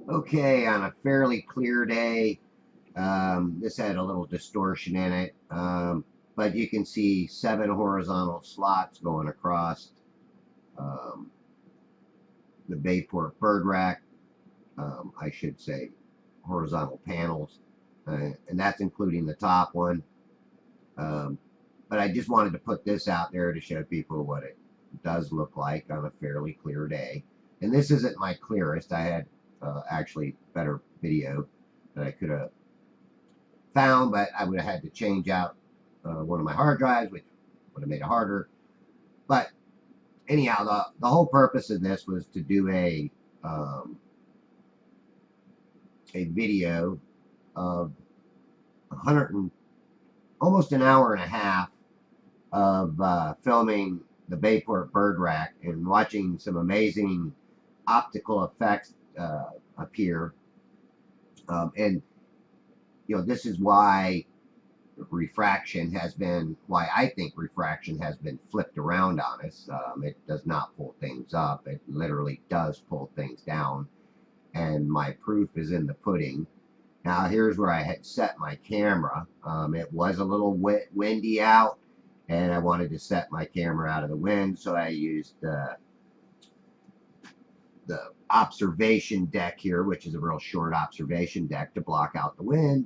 Okay, on a fairly clear day, this had a little distortion in it, but you can see 7 horizontal slots going across um, the Bayport bird rack. I should say horizontal panels, and that's including the top one. But I just wanted to put this out there to show people what it does look like on a fairly clear day. And this isn't my clearest. I had actually better video that I could have found, but I would have had to change out one of my hard drives, which would have made it harder. But anyhow, the whole purpose of this was to do a video of 100 and almost an hour and a half of filming the Bayport bird rack and watching some amazing optical effects appear. And you know, this is why I think refraction has been flipped around on us. It does not pull things up. It literally does pull things down. And my proof is in the pudding. Now here's where I had set my camera. It was a little windy out, and I wanted to set my camera out of the wind, so I used the observation deck here, which is a real short observation deck, to block out the wind.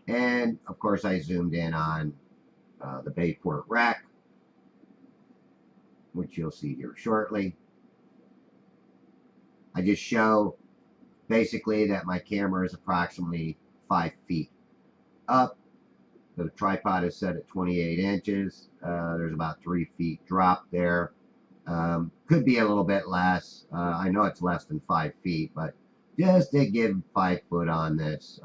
And of course I zoomed in on the Bayport rack, which you'll see here shortly. I just show basically that my camera is approximately 5 feet up. The tripod is set at 28 inches. There's about 3 feet drop there. Could be a little bit less. I know it's less than 5 feet, but just to give 5 foot on this,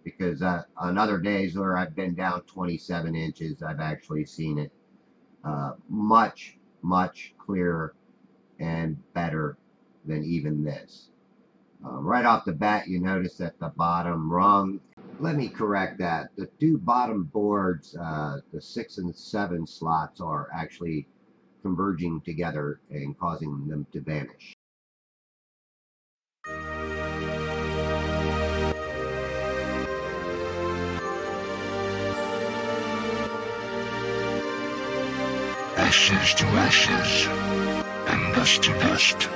because on other days where I've been down 27 inches, I've actually seen it much, much clearer and better than even this. Right off the bat, you notice that the bottom rung, let me correct that. The 2 bottom boards, the 6 and 7 slots, are actually converging together and causing them to vanish. Ashes to ashes, and dust to dust.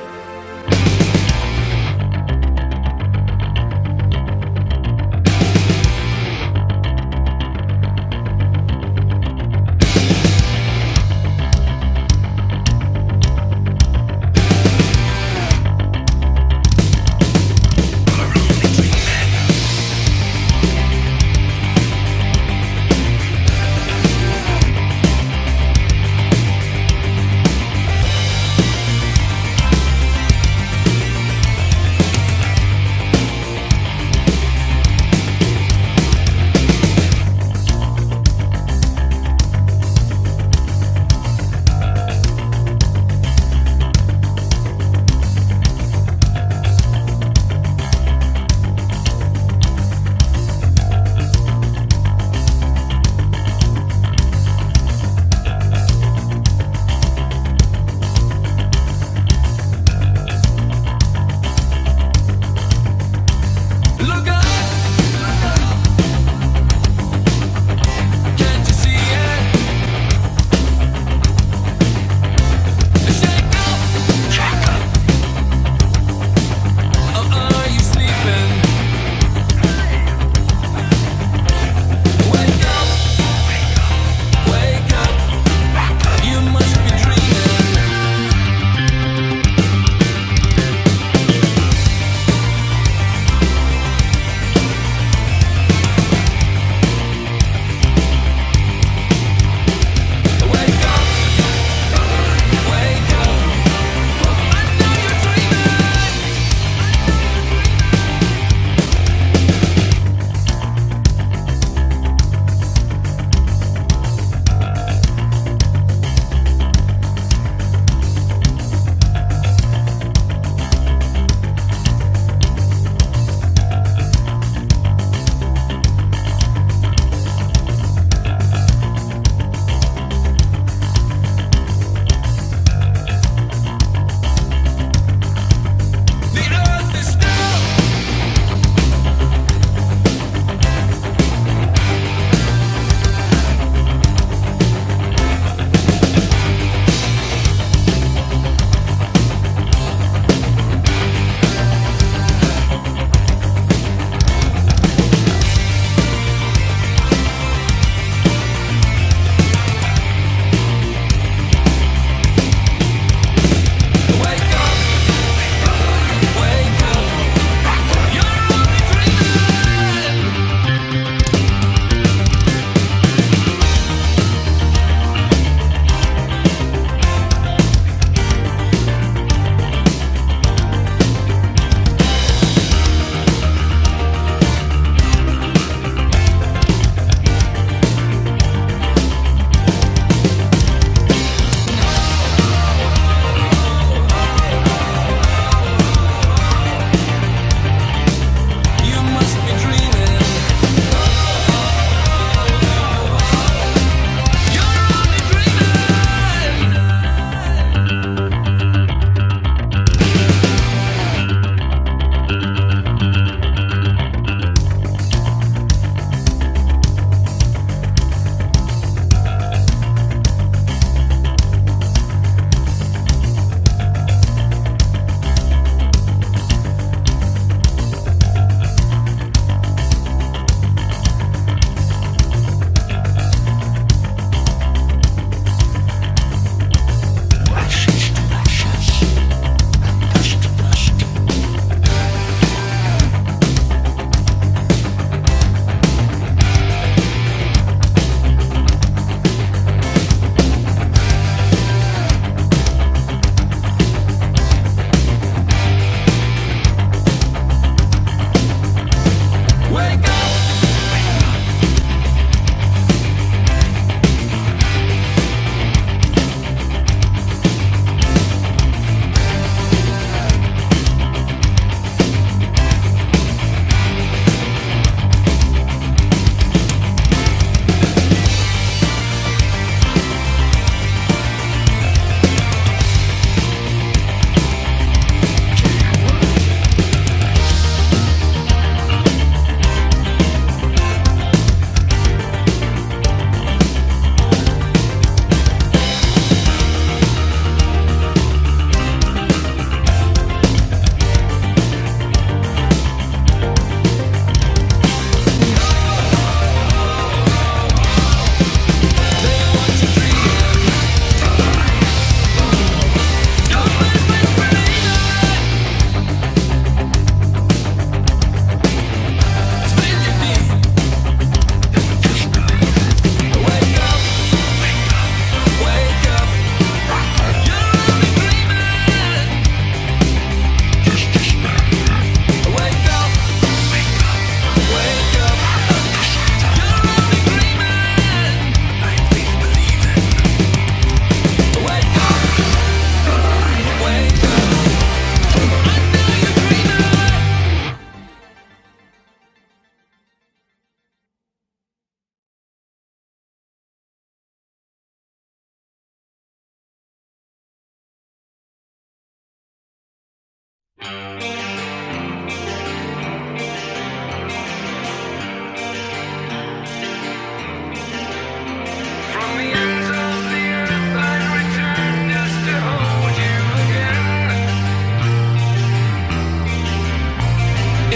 From the ends of the earth I'd return just to hold you again.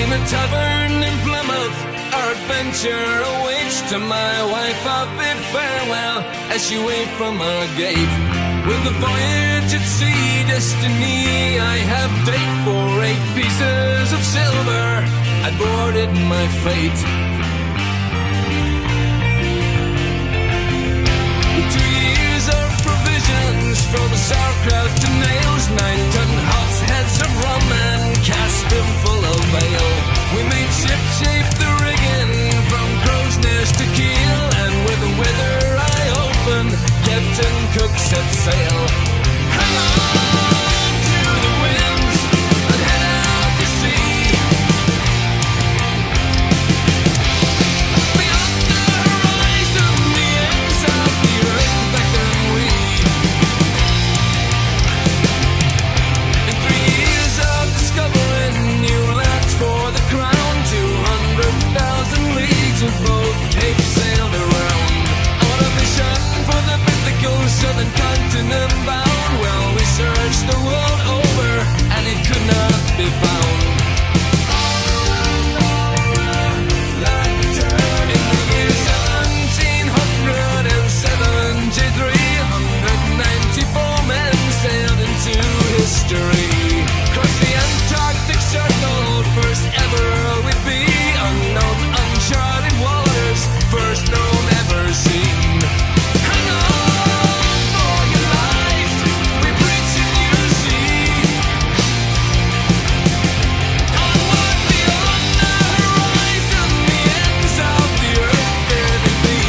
In a tavern in Plymouth, our adventure awaits. To my wife I bid farewell as she waved from our gate. With the voyage at sea, destiny I have date for 8 pieces of silver. I boarded my fate. With 2 years of provisions, from sauerkraut to nails, 9-ton hogsheads of rum and castor full of ale. We made ship-shape the rigging from crow's nest to keel, and with the weather eye open, Captain Cook set sail. Hang on to the winds and head out to sea. Beyond the horizon, the ends of the earth beckon we. In 3 years of discovering new lands for the crown, 200,000 leagues of both Cape sailed around. On a mission for the mythical southern continent bound. Well, we searched the world over and it could not be found. All around, like a turn. In the year 1773, 194 men sailed into history. Crossed the Antarctic Circle, first ever we'd be. Unknown, uncharted waters, first known, ever seen. Hang on for your lives, we preach and you see. Onward beyond the horizon, the ends of the earth there they be.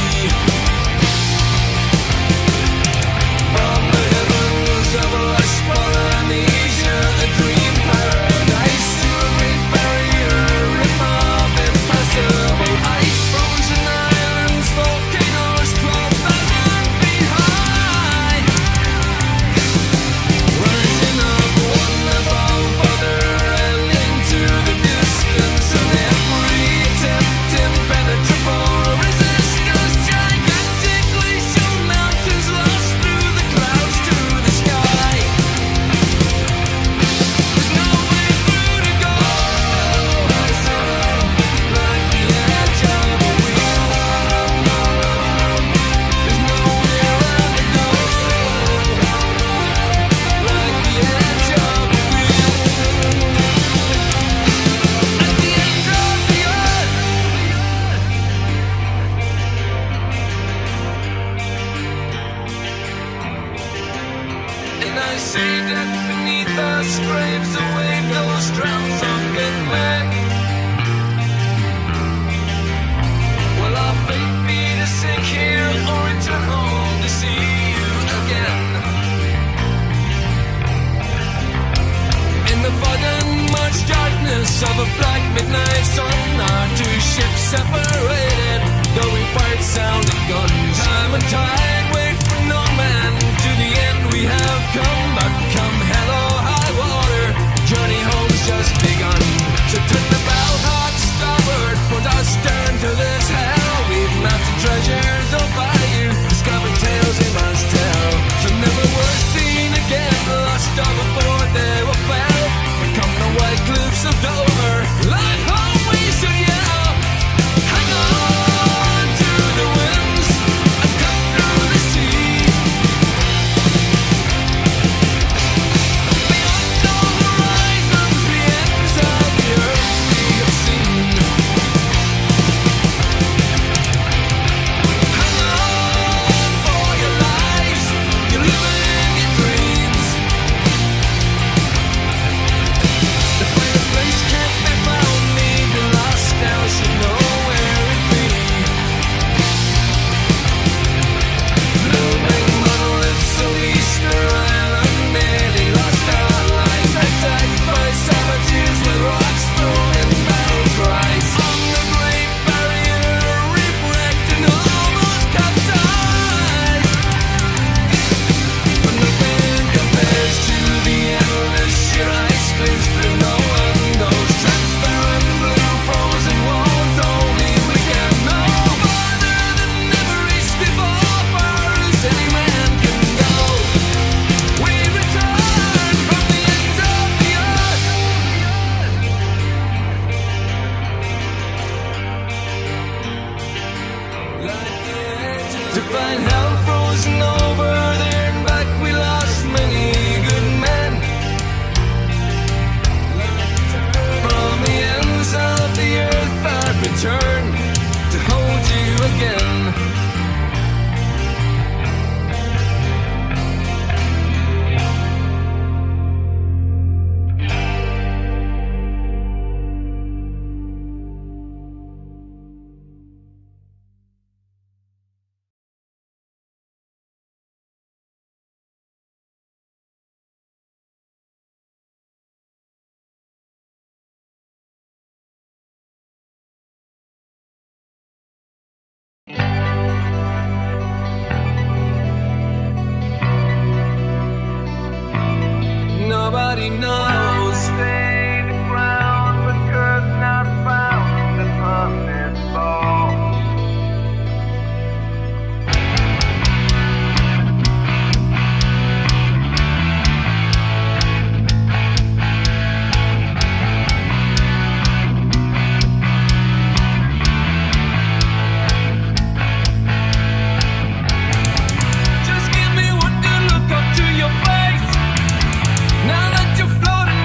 From the heavens of lush Polynesia, a dream paradise, to a great barrier reef of impassable ice. Frozen islands, volcanoes 12,000 feet high, rising up one above other and into the distance. And every attempt impenetrable resistance, gigantic glacial mountains lost through the clouds to the sky. There's no way through to go. Horizon, like the edge of a wheel. There's nowhere around to go. Like the edge of a wheel. At the end of the earth. And I say that beneath us scrapes away those drowns sunken men. Will our fate be to sink here or return home to see you again? In the fog and much darkness of a black midnight sun, our 2 ships separated, though we fired sounded guns. Time and tide wait for no man, to the end we have come. But come hell or high water, journey home's just begun. So turn the bow hard to starboard, put our stern to this hell. We've mapped the treasures of value, discovered tales we must tell. So never were seen again, lost all aboard they were fell. But come the white cliffs of Dover, life home we should yell. Hang nobody knows. Stay the ground, but good not found in the puppet ball. Just give me one good look up to your face. Now that you're floating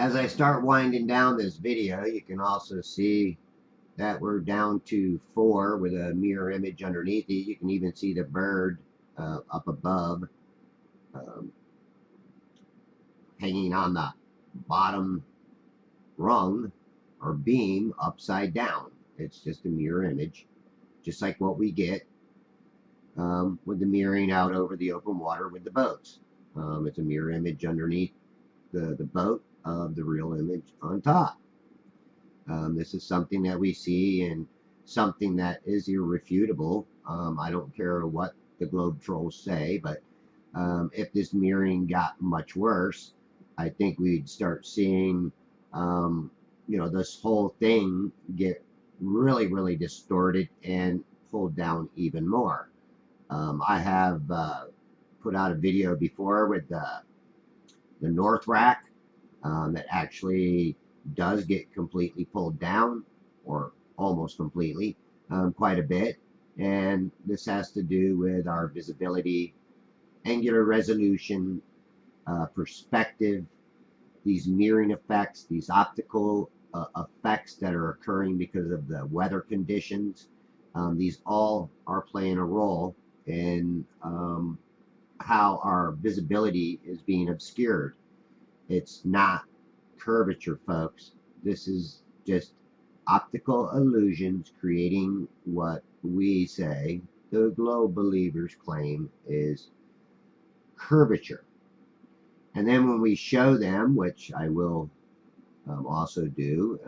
As I start winding down this video, you can also see that we're down to 4 with a mirror image underneath it. You can even see the bird up above, um, hanging on the bottom rung or beam upside down. It's just a mirror image, just like what we get with the mirroring out over the open water with the boats. It's a mirror image underneath the boat of the real image on top. This is something that we see and something that is irrefutable. I don't care what the globe trolls say, but if this mirroring got much worse, I think we'd start seeing, this whole thing get really, really distorted and pulled down even more. I have put out a video before with the north rack that actually does get completely pulled down, or almost completely, quite a bit. And this has to do with our visibility, angular resolution, perspective, these mirroring effects, these optical effects that are occurring because of the weather conditions. These all are playing a role in how our visibility is being obscured. It's not curvature, folks. This is just optical illusions creating what we say the globe believers claim is curvature. And then when we show them, which I will also do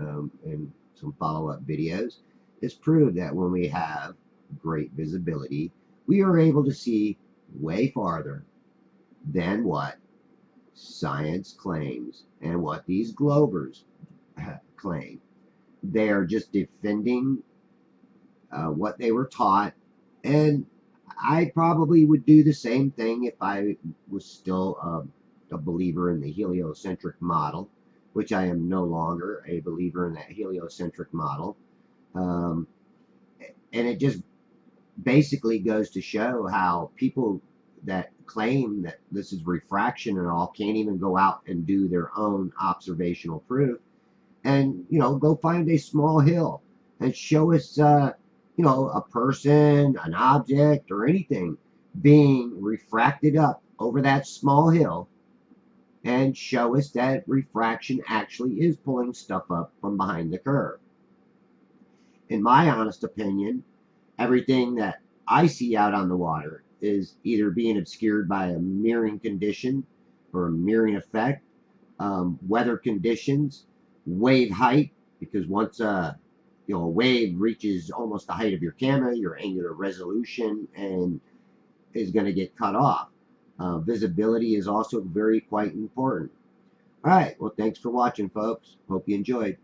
in some follow-up videos, is prove that when we have great visibility, we are able to see way farther than what science claims and what these globers claim. They are just defending what they were taught, and I probably would do the same thing if I was still a believer in the heliocentric model, which I am no longer a believer in that heliocentric model. And it just basically goes to show how people that claim that this is refraction and all can't even go out and do their own observational proof and, go find a small hill and show us, a person, an object, or anything being refracted up over that small hill, and show us that refraction actually is pulling stuff up from behind the curve. In my honest opinion, everything that I see out on the water is either being obscured by a mirroring condition or a mirroring effect, weather conditions, wave height, because once a wave reaches almost the height of your camera, your angular resolution and is going to get cut off. Visibility is also very quite important. All right, well, thanks for watching, folks. Hope you enjoyed.